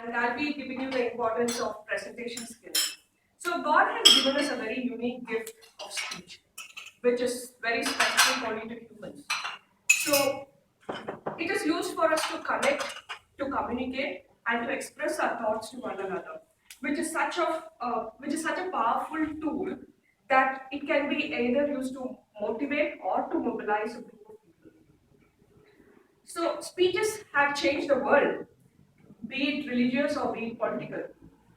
and I'll be giving you the importance of presentation skills. So God has given us a very unique gift of speech, which is very specific only to humans. So it is used for us to connect, to communicate, and to express our thoughts to one another, which is such a powerful tool that it can be either used to motivate or to mobilize a group of people. So speeches have changed the world, be it religious or be it political.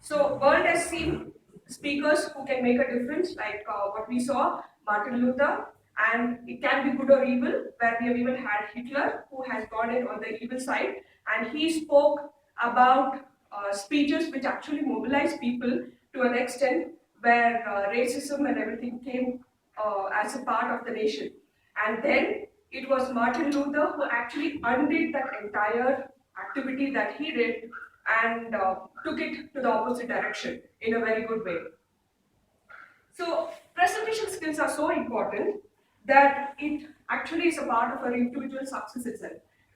So world has seen speakers who can make a difference, like what we saw, Martin Luther, and it can be good or evil, where we have even had Hitler, who has gone in on the evil side, and he spoke about speeches which actually mobilized people to an extent where racism and everything came as a part of the nation. And then it was Martin Luther who actually undid that entire activity that he did and took it to the opposite direction in a very good way. So presentation skills are so important that it actually is a part of our individual success itself.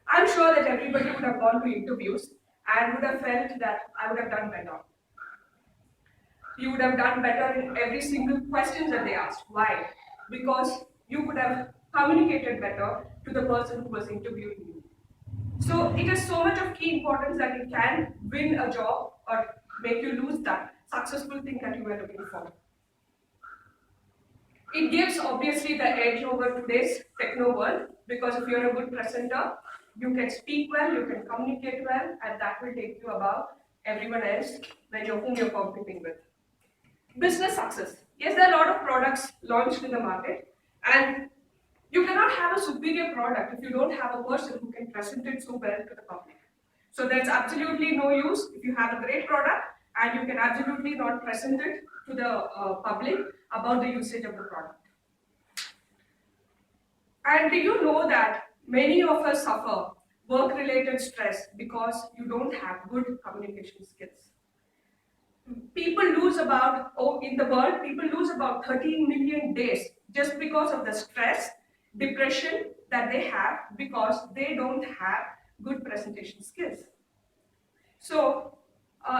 I'm sure that everybody would have gone to interviews and would have felt that I would have done better. You would have done better in every single question that they asked. Why? Because you could have communicated better to the person who was interviewing you. So it has so much of key importance that it can win a job or make you lose that successful thing that you were looking for. It gives obviously the edge over today's techno world, because if you're a good presenter, you can speak well, you can communicate well, and that will take you above everyone else whom you're competing with. Business success. Yes, there are a lot of products launched in the market, and you cannot have a superior product if you don't have a person who can present it so well to the public. So there's absolutely no use if you have a great product and you can absolutely not present it to the public about the usage of the product. And do you know that many of us suffer work-related stress because you don't have good communication skills? People lose about, in the world, people lose about 13 million days just because of the stress, depression that they have because they don't have good presentation skills. So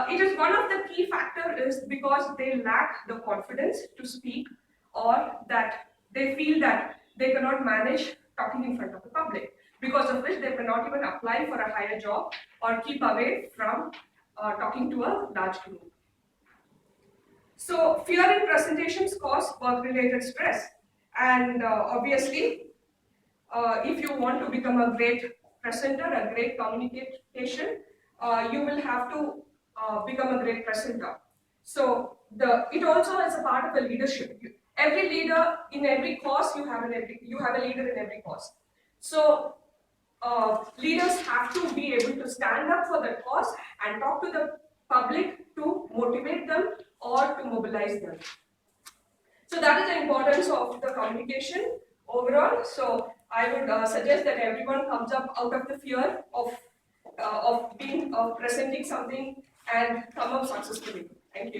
it is one of the key factors is because they lack the confidence to speak, or that they feel that they cannot manage talking in front of the public, because of which they cannot even apply for a higher job or keep away from talking to a large group. So fear in presentations cause work-related stress, and obviously, if you want to become a great presenter, a great communication, you will have to become a great presenter. So it also is a part of the leadership. Every leader in every course, you have a leader in every course. So leaders have to be able to stand up for the cause and talk to the public to motivate them or to mobilize them. So that is the importance of the communication overall. So I would suggest that everyone comes up out of the fear of presenting something and come up successfully. Thank you.